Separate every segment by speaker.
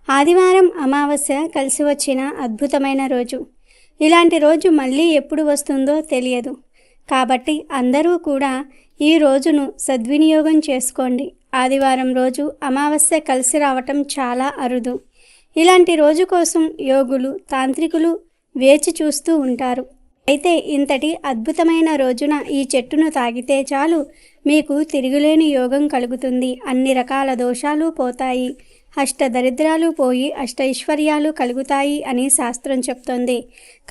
Speaker 1: ఆదివారం అమావాస్య కలిసి వచ్చిన అద్భుతమైన రోజు. ఇలాంటి రోజు మళ్ళీ ఎప్పుడు వస్తుందో తెలియదు. కాబట్టి అందరూ కూడా ఈ రోజును సద్వినియోగం చేసుకోండి. ఆదివారం రోజు అమావాస్య కలిసి రావటం చాలా అరుదు. ఇలాంటి రోజు కోసం యోగులు, తాంత్రికులు వేచి చూస్తూ ఉంటారు. అయితే ఇంతటి అద్భుతమైన రోజున ఈ చెట్టును తాగితే చాలు మీకు తిరుగులేని యోగం కలుగుతుంది. అన్ని రకాల దోషాలు పోతాయి, అష్టదరిద్రాలు పోయి అష్టైశ్వర్యాలు కలుగుతాయి అని శాస్త్రం చెప్తోంది.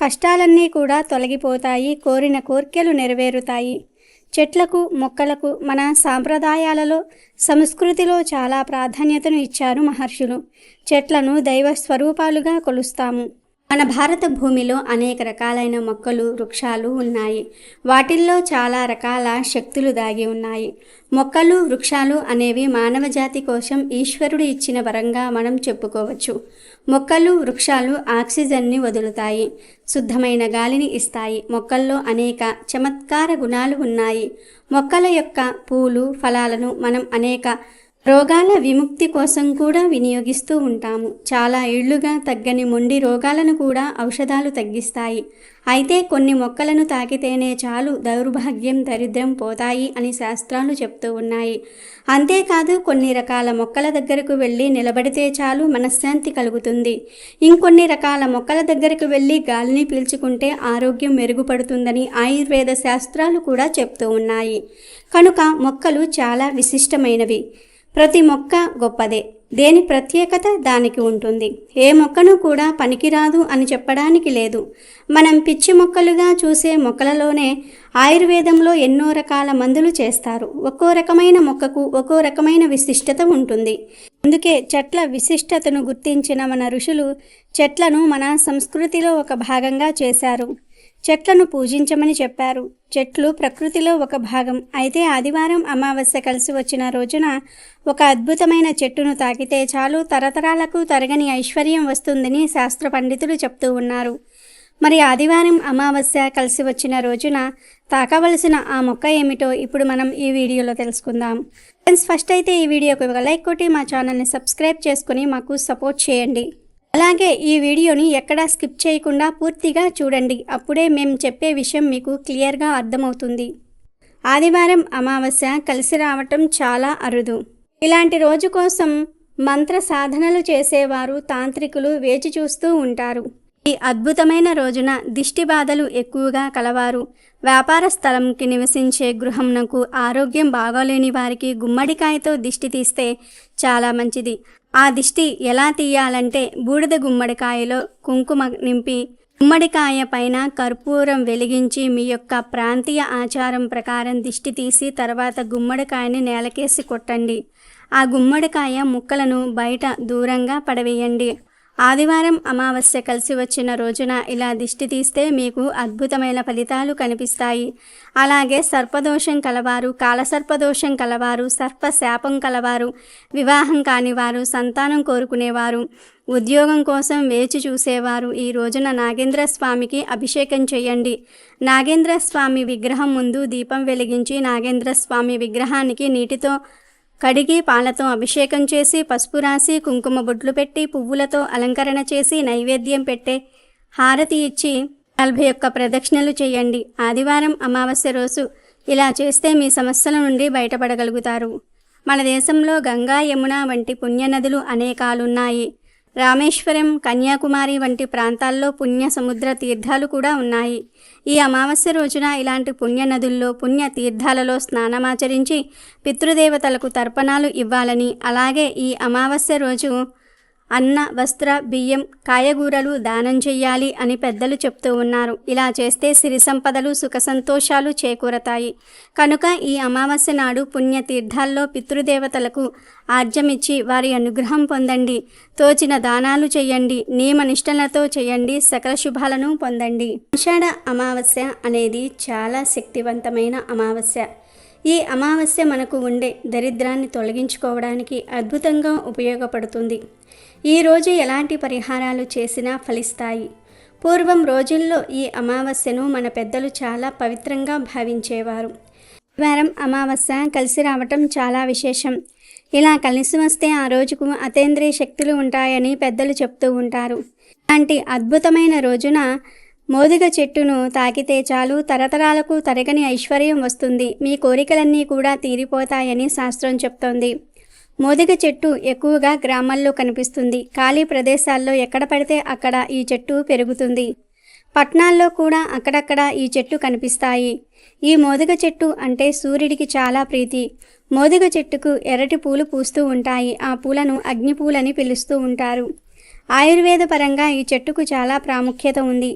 Speaker 1: కష్టాలన్నీ కూడా తొలగిపోతాయి, కోరిన కోర్కెలు నెరవేరుతాయి. చెట్లకు, మొక్కలకు మన సాంప్రదాయాలలో, సంస్కృతిలో చాలా ప్రాధాన్యతను ఇచ్చారు మహర్షులు. చెట్లను దైవ స్వరూపాలుగా కొలుస్తాము. మన భారత భూమిలో అనేక రకాలైన మొక్కలు, వృక్షాలు ఉన్నాయి. వాటిల్లో చాలా రకాల శక్తులు దాగి ఉన్నాయి. మొక్కలు, వృక్షాలు అనేవి మానవ జాతి కోసం ఈశ్వరుడు ఇచ్చిన వరంగా మనం చెప్పుకోవచ్చు. మొక్కలు, వృక్షాలు ఆక్సిజన్ని వదులుతాయి, శుద్ధమైన గాలిని ఇస్తాయి. మొక్కల్లో అనేక చమత్కార గుణాలు ఉన్నాయి. మొక్కల యొక్క పూలు, ఫలాలను మనం అనేక రోగాల విముక్తి కోసం కూడా వినియోగిస్తూ ఉంటాము. చాలా ఏళ్లుగా తగ్గని మొండి రోగాలను కూడా ఔషధాలు తగ్గిస్తాయి. అయితే కొన్ని మొక్కలను తాకితేనే చాలు దౌర్భాగ్యం, దరిద్రం పోతాయి అని శాస్త్రాలు చెప్తూ ఉన్నాయి. అంతేకాదు కొన్ని రకాల మొక్కల దగ్గరకు వెళ్ళి నిలబడితే చాలు మనశ్శాంతి కలుగుతుంది. ఇంకొన్ని రకాల మొక్కల దగ్గరకు వెళ్ళి గాలిని పీల్చుకుంటే ఆరోగ్యం మెరుగుపడుతుందని ఆయుర్వేద శాస్త్రాలు కూడా చెప్తూ ఉన్నాయి. కనుక మొక్కలు చాలా విశిష్టమైనవి. ప్రతి మొక్క గొప్పదే, దేని ప్రత్యేకత దానికి ఉంటుంది. ఏ మొక్కను కూడా పనికిరాదు అని చెప్పడానికి లేదు. మనం పిచ్చి మొక్కలుగా చూసే మొక్కలలోనే ఆయుర్వేదంలో ఎన్నో రకాల మందులు చేస్తారు. ఒక్కో రకమైన మొక్కకు ఒక్కో రకమైన విశిష్టత ఉంటుంది. అందుకే చెట్ల విశిష్టతను గుర్తించిన మన ఋషులు చెట్లను మన సంస్కృతిలో ఒక భాగంగా చేశారు. చెట్లను పూజించమని చెప్పారు. చెట్లు ప్రకృతిలో ఒక భాగం. అయితే ఆదివారం అమావాస్య కలిసి వచ్చిన రోజున ఒక అద్భుతమైన చెట్టును తాకితే చాలు తరతరాలకు తరగని ఐశ్వర్యం వస్తుందని శాస్త్ర పండితులు చెప్తూ ఉన్నారు. మరి ఆదివారం అమావాస్య కలిసి వచ్చిన రోజున తాకవలసిన ఆ మొక్క ఏమిటో ఇప్పుడు మనం ఈ వీడియోలో తెలుసుకుందాం. ఫ్రెండ్స్, ఫస్ట్ అయితే ఈ వీడియోకి ఒక లైక్ కొట్టి మా ఛానల్ని సబ్స్క్రైబ్ చేసుకుని మాకు సపోర్ట్ చేయండి. అలాగే ఈ వీడియోని ఎక్కడా స్కిప్ చేయకుండా పూర్తిగా చూడండి. అప్పుడే మేము చెప్పే విషయం మీకు క్లియర్గా అర్థమవుతుంది. ఆదివారం అమావాస్య కలిసి రావటం చాలా అరుదు. ఇలాంటి రోజు కోసం మంత్ర సాధనలు చేసేవారు, తాంత్రికులు వేచి చూస్తూ ఉంటారు. ఈ అద్భుతమైన రోజున దిష్టి బాధలు ఎక్కువగా కలవారు, వ్యాపార స్థలంకి నివసించే గృహంనకు, ఆరోగ్యం బాగోలేని వారికి గుమ్మడికాయతో దిష్టి తీస్తే చాలా మంచిది. ఆ దిష్టి ఎలా తీయాలంటే బూడిద గుమ్మడికాయలో కుంకుమ నింపి గుమ్మడికాయ పైన కర్పూరం వెలిగించి మీ యొక్క ప్రాంతీయ ఆచారం ప్రకారం దిష్టి తీసి తర్వాత గుమ్మడికాయని నేలకేసి కొట్టండి. ఆ గుమ్మడికాయ ముక్కలను బయట దూరంగా పడవేయండి. ఆదివారం అమావాస్య కలిసి వచ్చిన రోజున ఇలా దిష్టి తీస్తే మీకు అద్భుతమైన ఫలితాలు కనిపిస్తాయి. అలాగే సర్పదోషం కలవారు, కాలసర్పదోషం కలవారు, సర్పశాపం కలవారు, వివాహం కానివారు, సంతానం కోరుకునేవారు, ఉద్యోగం కోసం వేచి చూసేవారు ఈ రోజున నాగేంద్ర స్వామికి అభిషేకం చేయండి. నాగేంద్ర స్వామి విగ్రహం ముందు దీపం వెలిగించి నాగేంద్ర స్వామి విగ్రహానికి నీటితో కడిగి పాలతో అభిషేకం చేసి పసుపు రాసి కుంకుమ బొట్లు పెట్టి పువ్వులతో అలంకరణ చేసి నైవేద్యం పెట్టే హారతి ఇచ్చి 41 ప్రదక్షిణలు చేయండి. ఆదివారం అమావాస్య రోజు ఇలా చేస్తే మీ సమస్యల నుండి బయటపడగలుగుతారు. మన దేశంలో గంగా, యమున వంటి పుణ్యనదులు అనేకాలున్నాయి. రామేశ్వరం, కన్యాకుమారి వంటి ప్రాంతాల్లో పుణ్య సముద్ర తీర్థాలు కూడా ఉన్నాయి. ఈ అమావాస్య రోజున ఇలాంటి పుణ్యనదుల్లో, పుణ్య తీర్థాలలో స్నానమాచరించి పితృదేవతలకు తర్పణాలు ఇవ్వాలని, అలాగే ఈ అమావాస్య రోజు అన్న, వస్త్ర, బియ్యం, కాయగూరలు దానం చెయ్యాలి అని పెద్దలు చెప్తూ ఉన్నారు. ఇలా చేస్తే సిరి సంపదలు, సుఖ సంతోషాలు చేకూరతాయి. కనుక ఈ అమావాస్య నాడు పుణ్యతీర్థాల్లో పితృదేవతలకు ఆర్జమిచ్చి వారి అనుగ్రహం పొందండి. తోచిన దానాలు చేయండి, నియమనిష్టలతో చేయండి, సకల శుభాలను పొందండి. ఆషాఢ అమావాస్య అనేది చాలా శక్తివంతమైన అమావాస్య. ఈ అమావాస్య మనకు ఉండే దరిద్రాన్ని తొలగించుకోవడానికి అద్భుతంగా ఉపయోగపడుతుంది. ఈరోజు ఎలాంటి పరిహారాలు చేసినా ఫలిస్తాయి. పూర్వం రోజుల్లో ఈ అమావాస్యను మన పెద్దలు చాలా పవిత్రంగా భావించేవారు. వారం అమావాస్య కలిసి రావటం చాలా విశేషం. ఇలా కలిసి వస్తే ఆ రోజుకు అతీంద్రియ శక్తులు ఉంటాయని పెద్దలు చెప్తూ ఉంటారు. అలాంటి అద్భుతమైన రోజున మోదుగ చెట్టును తాకితే చాలు తరతరాలకు తరగని ఐశ్వర్యం వస్తుంది, మీ కోరికలన్నీ కూడా తీరిపోతాయని శాస్త్రం చెప్తోంది. మోదుగ చెట్టు ఎక్కువగా గ్రామాల్లో కనిపిస్తుంది. ఖాళీ ప్రదేశాల్లో ఎక్కడ పడితే అక్కడ ఈ చెట్టు పెరుగుతుంది. పట్టణాల్లో కూడా అక్కడక్కడ ఈ చెట్టు కనిపిస్తాయి. ఈ మోదుగ చెట్టు అంటే సూర్యుడికి చాలా ప్రీతి. మోదుగ చెట్టుకు ఎర్రటి పూలు పూస్తూ ఉంటాయి. ఆ పూలను అగ్నిపూలని పిలుస్తూ ఉంటారు. ఆయుర్వేద పరంగా ఈ చెట్టుకు చాలా ప్రాముఖ్యత ఉంది.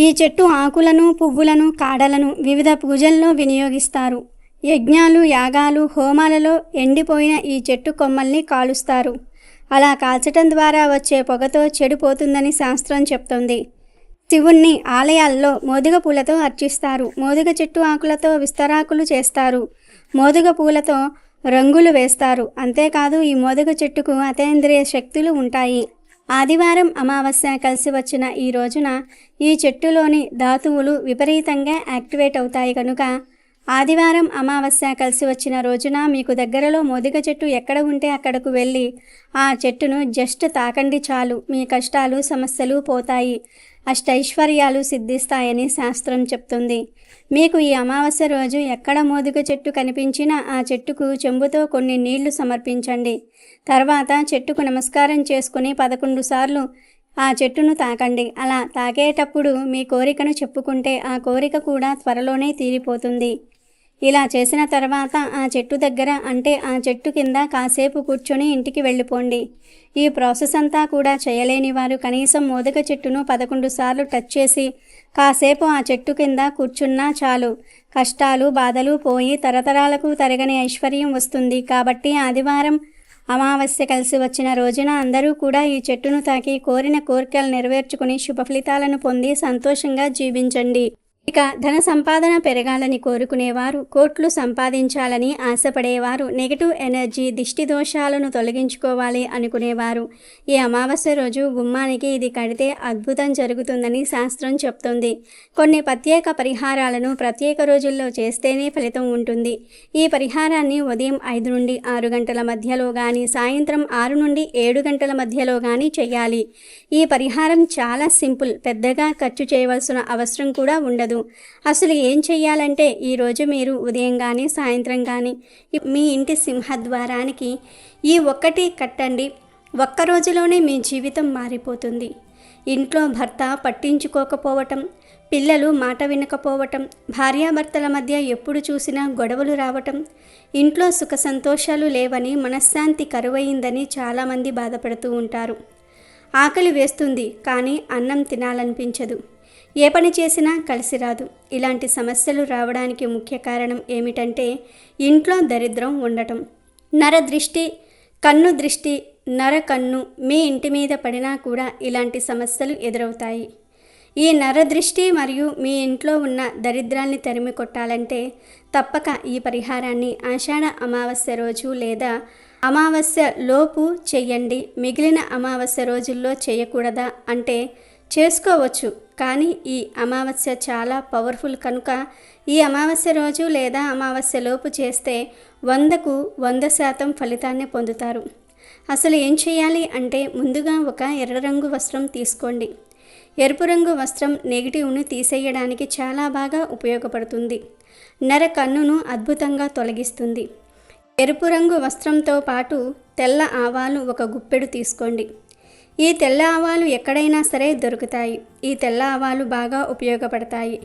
Speaker 1: ఈ చెట్టు ఆకులను, పువ్వులను, కాడలను వివిధ పూజల్లో వినియోగిస్తారు. యజ్ఞాలు, యాగాలు, హోమాలలో ఎండిపోయిన ఈ చెట్టు కొమ్మల్ని కాలుస్తారు. అలా కాల్చటం ద్వారా వచ్చే పొగతో చెడిపోతుందని శాస్త్రం చెప్తోంది. శివుణ్ణి ఆలయాల్లో మోదుగ పూలతో అర్చిస్తారు. మోదుగ చెట్టు ఆకులతో విస్తరాకులు చేస్తారు. మోదుగ పూలతో రంగులు వేస్తారు. అంతేకాదు ఈ మోదుగ చెట్టుకు అతీంద్రియ శక్తులు ఉంటాయి. ఆదివారం అమావాస్య కలిసి వచ్చిన ఈ రోజున ఈ చెట్టులోని ధాతువులు విపరీతంగా యాక్టివేట్ అవుతాయి కనుక ఆదివారం అమావాస్య కలిసి వచ్చిన రోజున మీకు దగ్గరలో మోదుగ చెట్టు ఎక్కడ ఉంటే అక్కడకు వెళ్ళి ఆ చెట్టును జస్ట్ తాకండి చాలు, మీ కష్టాలు సమస్యలు పోతాయి, అష్టైశ్వర్యాలు సిద్ధిస్తాయని శాస్త్రం చెప్తుంది. మీకు ఈ అమావాస్య రోజు ఎక్కడ మోదుగ చెట్టు కనిపించినా ఆ చెట్టుకు చెంబుతో కొన్ని నీళ్లు సమర్పించండి. తర్వాత చెట్టుకు నమస్కారం చేసుకుని 11 సార్లు ఆ చెట్టును తాకండి. అలా తాకేటప్పుడు మీ కోరికను చెప్పుకుంటే ఆ కోరిక కూడా త్వరలోనే తీరిపోతుంది. ఇలా చేసిన తర్వాత ఆ చెట్టు దగ్గర అంటే ఆ చెట్టు కింద కాసేపు కూర్చొని ఇంటికి వెళ్ళిపోండి. ఈ ప్రాసెస్ అంతా కూడా చేయలేని వారు కనీసం మోదుగ చెట్టును 11 సార్లు టచ్ చేసి కాసేపు ఆ చెట్టు కింద కూర్చున్నా చాలు, కష్టాలు బాధలు పోయి తరతరాలకు తరగని ఐశ్వర్యం వస్తుంది. కాబట్టి ఆదివారం అమావాస్య కలిసి వచ్చిన రోజున అందరూ కూడా ఈ చెట్టును తాకి కోరిన కోరికలు నెరవేర్చుకుని శుభ ఫలితాలను పొంది సంతోషంగా జీవించండి. ఇక ధన సంపాదన పెరగాలని కోరుకునేవారు, కోట్లు సంపాదించాలని ఆశపడేవారు, నెగిటివ్ ఎనర్జీ దిష్టి దోషాలను తొలగించుకోవాలి అనుకునేవారు ఈ అమావాస్య రోజు గుమ్మానికి ఇది కడితే అద్భుతం జరుగుతుందని శాస్త్రం చెప్తోంది. కొన్ని ప్రత్యేక పరిహారాలను ప్రత్యేక రోజుల్లో చేస్తేనే ఫలితం ఉంటుంది. ఈ పరిహారాన్ని ఉదయం 5 నుండి 6 గంటల మధ్యలో కానీ సాయంత్రం 6 నుండి 7 గంటల మధ్యలో కానీ చేయాలి. ఈ పరిహారం చాలా సింపుల్, పెద్దగా ఖర్చు చేయవలసిన అవసరం కూడా ఉండదు. అసలు ఏం చెయ్యాలంటే ఈరోజు మీరు ఉదయం కానీ సాయంత్రం కానీ మీ ఇంటి సింహద్వారానికి ఈ ఒక్కటి కట్టండి. ఒక్క రోజులోనే మీ జీవితం మారిపోతుంది. ఇంట్లో భర్త పట్టించుకోకపోవటం, పిల్లలు మాట వినకపోవటం, భార్యాభర్తల మధ్య ఎప్పుడు చూసినా గొడవలు రావటం, ఇంట్లో సుఖ సంతోషాలు లేవని మనశ్శాంతి కరువయిందని చాలామంది బాధపడుతూ ఉంటారు. ఆకలి వేస్తుంది కానీ అన్నం తినాలనిపించదు, ఏ పని చేసినా కలిసి రాదు. ఇలాంటి సమస్యలు రావడానికి ముఖ్య కారణం ఏమిటంటే ఇంట్లో దరిద్రం ఉండటం. నరదృష్టి, కన్ను దృష్టి, నరకన్ను మీ ఇంటి మీద పడినా కూడా ఇలాంటి సమస్యలు ఎదురవుతాయి. ఈ నరదృష్టి మరియు మీ ఇంట్లో ఉన్న దరిద్రాన్ని తరిమి కొట్టాలంటే తప్పక ఈ పరిహారాన్ని ఆషాఢ అమావాస్య రోజు లేదా అమావాస్య లోపు చెయ్యండి. మిగిలిన అమావాస్య రోజుల్లో చేయకూడదా అంటే చేసుకోవచ్చు, కానీ ఈ అమావాస్య చాలా పవర్ఫుల్ కనుక ఈ అమావాస్య రోజు లేదా అమావాస్య లోపు చేస్తే 100కు 100% ఫలితాన్ని పొందుతారు. అసలు ఏం చేయాలి అంటే ముందుగా ఒక ఎర్ర రంగు వస్త్రం తీసుకోండి. ఎరుపు రంగు వస్త్రం నెగిటివ్ను తీసేయడానికి చాలా బాగా ఉపయోగపడుతుంది. నర కన్నును అద్భుతంగా తొలగిస్తుంది. ఎరుపు రంగు వస్త్రంతో పాటు తెల్ల ఆవాలు 1 గుప్పెడు తీసుకోండి. ఈ తెల్ల ఆవాలు ఎక్కడైనా సరే దొరుకుతాయి. ఈ తెల్ల ఆవాలు బాగా ఉపయోగపడతాయి.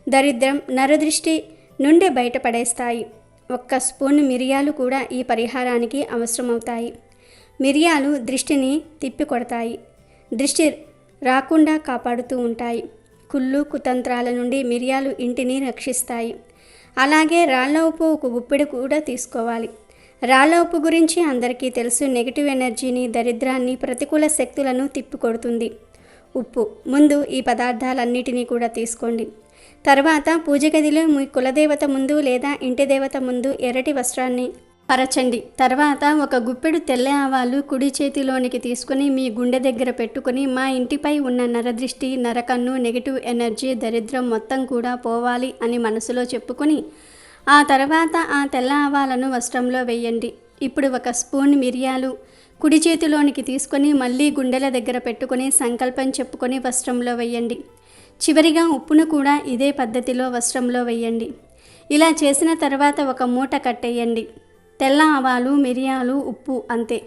Speaker 1: దరిద్రం, నరదృష్టి నుండి బయటపడేస్తాయి. 1 స్పూన్ మిరియాలు కూడా ఈ పరిహారానికి అవసరమవుతాయి. మిరియాలు దృష్టిని తిప్పికొడతాయి, దృష్టి రాకుండా కాపాడుతూ ఉంటాయి. కుళ్ళు కుతంత్రాల నుండి మిరియాలు ఇంటిని రక్షిస్తాయి. అలాగే రాళ్ళ ఉప్పు 1 గుప్పెడు కూడా తీసుకోవాలి. రాళ్ళ ఉప్పు గురించి అందరికీ తెలుసు. నెగిటివ్ ఎనర్జీని, దరిద్రాన్ని, ప్రతికూల శక్తులను తిప్పికొడుతుంది ఉప్పు. ముందు ఈ పదార్థాలన్నిటినీ కూడా తీసుకోండి. తర్వాత పూజ గదిలో మీ కులదేవత ముందు లేదా ఇంటి దేవత ముందు ఎర్రటి వస్త్రాన్ని పరచండి. తర్వాత ఒక గుప్పెడు తెల్ల ఆవాలు కుడి చేతిలోనికి తీసుకుని మీ గుండె దగ్గర పెట్టుకుని, మా ఇంటిపై ఉన్న నరదృష్టి, నరకన్ను, నెగిటివ్ ఎనర్జీ, దరిద్రం మొత్తం కూడా పోవాలి అని మనసులో చెప్పుకొని ఆ తర్వాత ఆ తెల్ల ఆవాలను వస్త్రంలో వేయండి. ఇప్పుడు ఒక స్పూన్ మిరియాలు కుడి చేతిలోనికి తీసుకొని మళ్ళీ గుండెల దగ్గర పెట్టుకొని సంకల్పం చెప్పుకొని వస్త్రంలో వేయండి. చివరిగా ఉప్పును కూడా ఇదే పద్ధతిలో వస్త్రంలో వేయండి. ఇలా చేసిన తర్వాత ఒక మూట కట్టేయండి. తెల్ల ఆవాలు, మిరియాలు, ఉప్పు అంతే.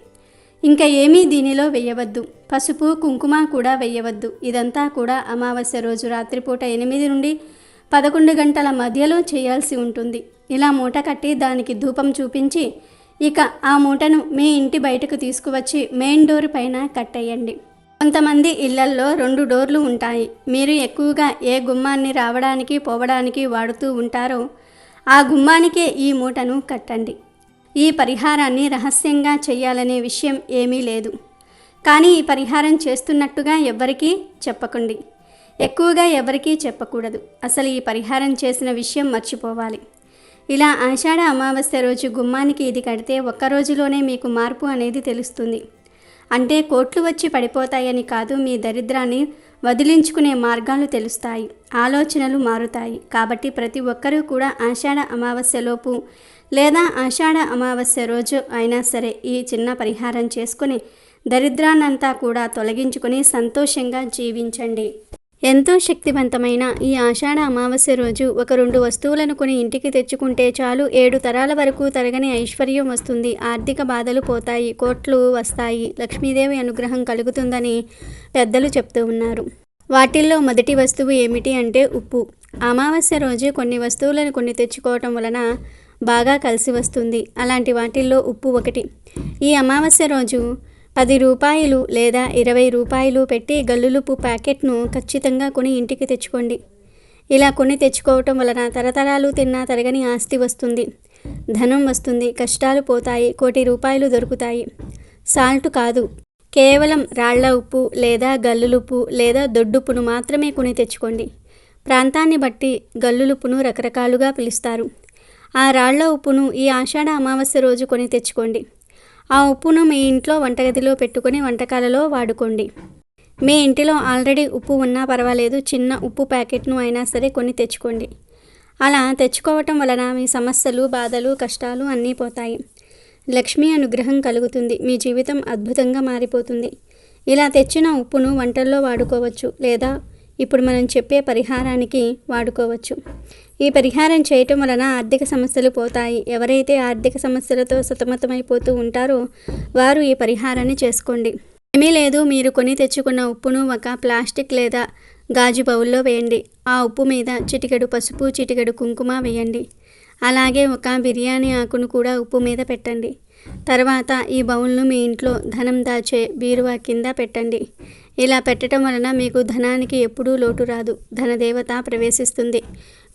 Speaker 1: ఇంకా ఏమీ దీనిలో వేయవద్దు. పసుపు, కుంకుమ కూడా వేయవద్దు. ఇదంతా కూడా అమావాస్య రోజు రాత్రిపూట 8 నుండి 11 గంటల మధ్యలో చేయాల్సి ఉంటుంది. ఇలా మూట కట్టి దానికి ధూపం చూపించి ఇక ఆ మూటను మీ ఇంటి బయటకు తీసుకువచ్చి మెయిన్ డోర్ పైన కట్టేయండి. కొంతమంది ఇళ్లల్లో 2 డోర్లు ఉంటాయి. మీరు ఎక్కువగా ఏ గుమ్మాన్ని రావడానికి పోవడానికి వాడుతూ ఉంటారో ఆ గుమ్మానికే ఈ మూటను కట్టండి. ఈ పరిహారాన్ని రహస్యంగా చేయాలనే విషయం ఏమీ లేదు. కానీ ఈ పరిహారం చేస్తున్నట్టుగా ఎవ్వరికీ చెప్పకండి. ఎక్కువగా ఎవరికీ చెప్పకూడదు. అసలు ఈ పరిహారం చేసిన విషయం మర్చిపోవాలి. ఇలా ఆషాఢ అమావాస్య రోజు గుమ్మానికి ఇది కడితే ఒక్క రోజులోనే మీకు మార్పు అనేది తెలుస్తుంది. అంటే కోట్లు వచ్చి పడిపోతాయని కాదు, మీ దరిద్రాన్ని వదిలించుకునే మార్గాలు తెలుస్తాయి, ఆలోచనలు మారుతాయి. కాబట్టి ప్రతి ఒక్కరూ కూడా ఆషాఢ అమావాస్యలోపు లేదా ఆషాఢ అమావాస్య రోజు అయినా సరే ఈ చిన్న పరిహారం చేసుకుని దరిద్రాన్నంతా కూడా తొలగించుకొని సంతోషంగా జీవించండి. ఎంతో శక్తివంతమైన ఈ ఆషాఢ అమావాస్య రోజు ఒక 2 వస్తువులను కొని ఇంటికి తెచ్చుకుంటే చాలు, 7 తరాల వరకు తరగని ఐశ్వర్యం వస్తుంది, ఆర్థిక బాధలు పోతాయి, కోట్లు వస్తాయి, లక్ష్మీదేవి అనుగ్రహం కలుగుతుందని పెద్దలు చెప్తూ ఉన్నారు. వాటిల్లో మొదటి వస్తువు ఏమిటి అంటే ఉప్పు. అమావాస్య రోజు కొన్ని వస్తువులను కొని తెచ్చుకోవటం వలన బాగా కలిసి వస్తుంది. అలాంటి వాటిల్లో ఉప్పు ఒకటి. ఈ అమావాస్య రోజు 10 రూపాయలు లేదా 20 రూపాయలు పెట్టి గల్లులుప్పు ప్యాకెట్ను ఖచ్చితంగా కొని ఇంటికి తెచ్చుకోండి. ఇలా కొని తెచ్చుకోవటం వలన తరతరాలు తిన్నా తరగని ఆస్తి వస్తుంది, ధనం వస్తుంది, కష్టాలు పోతాయి, 1 కోటి రూపాయలు దొరుకుతాయి. సాల్ట్ కాదు, కేవలం రాళ్ల ఉప్పు లేదా గల్లులుప్పు లేదా దొడ్డుప్పును మాత్రమే కొని తెచ్చుకోండి. ప్రాంతాన్ని బట్టి గల్లులుప్పును రకరకాలుగా పిలుస్తారు. ఆ రాళ్ల ఉప్పును ఈ ఆషాఢ అమావాస్య రోజు కొని తెచ్చుకోండి. ఆ ఉప్పును మీ ఇంట్లో వంటగదిలో పెట్టుకొని వంటకాలలో వాడుకోండి. మీ ఇంటిలో ఆల్రెడీ ఉప్పు ఉన్నా పర్వాలేదు, చిన్న ఉప్పు ప్యాకెట్ను అయినా సరే కొని తెచ్చుకోండి. అలా తెచ్చుకోవటం వలన మీ సమస్యలు, బాధలు, కష్టాలు అన్నీ పోతాయి. లక్ష్మీ అనుగ్రహం కలుగుతుంది. మీ జీవితం అద్భుతంగా మారిపోతుంది. ఇలా తెచ్చిన ఉప్పును వంటల్లో వాడుకోవచ్చు లేదా ఇప్పుడు మనం చెప్పే పరిహారానికి వాడుకోవచ్చు. ఈ పరిహారం చేయటం వలన ఆర్థిక సమస్యలు పోతాయి. ఎవరైతే ఆర్థిక సమస్యలతో సతమతమైపోతూ ఉంటారో వారు ఈ పరిహారాన్ని చేసుకోండి. ఏమీ లేదు, మీరు కొని తెచ్చుకున్న ఉప్పును ఒక ప్లాస్టిక్ లేదా గాజు బౌల్లో వేయండి. ఆ ఉప్పు మీద చిటికెడు పసుపు, చిటికెడు కుంకుమ వేయండి. అలాగే ఒక బిర్యానీ ఆకును కూడా ఉప్పు మీద పెట్టండి. తర్వాత ఈ బౌల్ను మీ ఇంట్లో ధనం దాచే బీరువా కింద పెట్టండి. ఇలా పెట్టడం వలన మీకు ధనానికి ఎప్పుడూ లోటు రాదు, ధనదేవత ప్రవేశిస్తుంది,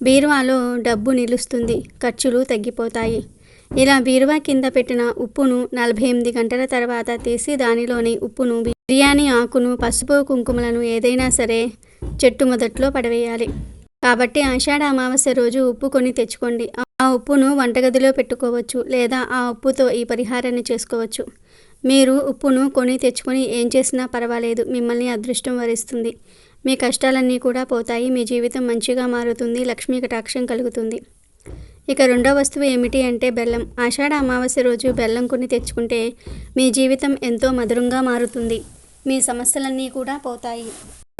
Speaker 1: బీరువాలో డబ్బు నిలుస్తుంది, ఖర్చులు తగ్గిపోతాయి. ఇలా బీరువా కింద పెట్టిన ఉప్పును 48 గంటల తర్వాత తీసి దానిలోని ఉప్పును, బిర్యానీ ఆకును, పసుపు కుంకుమలను ఏదైనా సరే చెట్టు మొదట్లో పడవేయాలి. కాబట్టి ఆషాఢ అమావాస్య రోజు ఉప్పు కొని తెచ్చుకోండి. ఆ ఉప్పును వంటగదిలో పెట్టుకోవచ్చు లేదా ఆ ఉప్పుతో ఈ పరిహారాన్ని చేసుకోవచ్చు. మీరు ఉప్పును కొని తెచ్చుకొని ఏం చేసినా పర్వాలేదు, మిమ్మల్ని అదృష్టం వరిస్తుంది, మీ కష్టాలన్నీ కూడా పోతాయి, మీ జీవితం మంచిగా మారుతుంది, లక్ష్మీ కటాక్షం కలుగుతుంది. ఇక రెండో వస్తువు ఏమిటి అంటే బెల్లం. ఆషాఢ అమావాస్య రోజు బెల్లం కొని తెచ్చుకుంటే మీ జీవితం ఎంతో మధురంగా మారుతుంది, మీ సమస్యలన్నీ కూడా పోతాయి,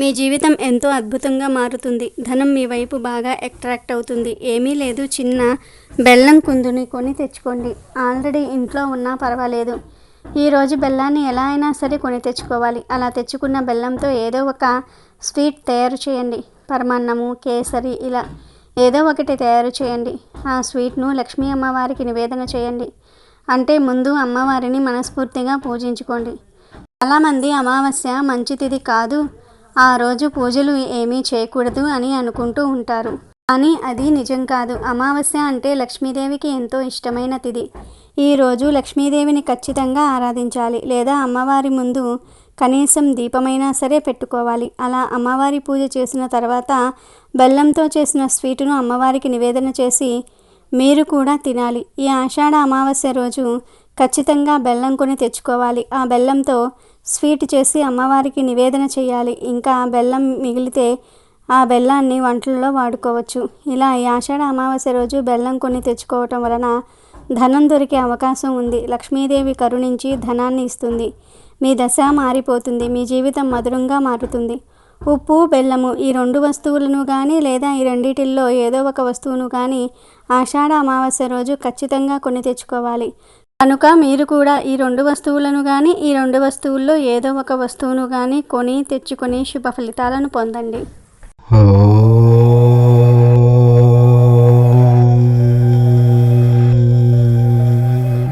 Speaker 1: మీ జీవితం ఎంతో అద్భుతంగా మారుతుంది, ధనం మీ వైపు బాగా అట్రాక్ట్ అవుతుంది. ఏమీ లేదు, చిన్న బెల్లం కుందుని కొని తెచ్చుకోండి. ఆల్రెడీ ఇంట్లో ఉన్నా పర్వాలేదు. ఈరోజు బెల్లాన్ని ఎలా అయినా సరే కొని తెచ్చుకోవాలి. అలా తెచ్చుకున్న బెల్లంతో ఏదో ఒక స్వీట్ తయారు చేయండి. పరమాన్నము, కేసరి ఇలా ఏదో ఒకటి తయారు చేయండి. ఆ స్వీట్ను లక్ష్మీ అమ్మవారికి నివేదన చేయండి. అంటే ముందు అమ్మవారిని మనస్ఫూర్తిగా పూజించుకోండి. చాలామంది అమావాస్య మంచి తిథి కాదు, ఆ రోజు పూజలు ఏమీ చేయకూడదు అని అనుకుంటూ ఉంటారు. కానీ అది నిజం కాదు. అమావాస్య అంటే లక్ష్మీదేవికి ఎంతో ఇష్టమైన తిథి. ఈరోజు లక్ష్మీదేవిని ఖచ్చితంగా ఆరాధించాలి లేదా అమ్మవారి ముందు కనీసం దీపమైనా సరే పెట్టుకోవాలి. అలా అమ్మవారి పూజ చేసిన తర్వాత బెల్లంతో చేసిన స్వీటును అమ్మవారికి నివేదన చేసి మీరు కూడా తినాలి. ఈ ఆషాఢ అమావాస్య రోజు ఖచ్చితంగా బెల్లం కొని తెచ్చుకోవాలి. ఆ బెల్లంతో స్వీట్ చేసి అమ్మవారికి నివేదన చేయాలి. ఇంకా బెల్లం మిగిలితే ఆ బెల్లాన్ని వంటల్లో వాడుకోవచ్చు. ఇలా ఈ ఆషాఢ అమావాస్య రోజు బెల్లం కొని తెచ్చుకోవటం వలన ధనం దొరికే అవకాశం ఉంది. లక్ష్మీదేవి కరుణించి ధనాన్ని ఇస్తుంది. మీ దశ మారిపోతుంది. మీ జీవితం మధురంగా మారుతుంది. ఉప్పు, బెల్లము ఈ 2 వస్తువులను కానీ లేదా ఈ రెండిటిల్లో ఏదో ఒక వస్తువును కానీ ఆషాఢ అమావాస్య రోజు ఖచ్చితంగా కొని తెచ్చుకోవాలి. కనుక మీరు కూడా ఈ 2 వస్తువులను కానీ ఈ 2 వస్తువుల్లో ఏదో ఒక వస్తువును కానీ కొని తెచ్చుకొని శుభ ఫలితాలను పొందండి.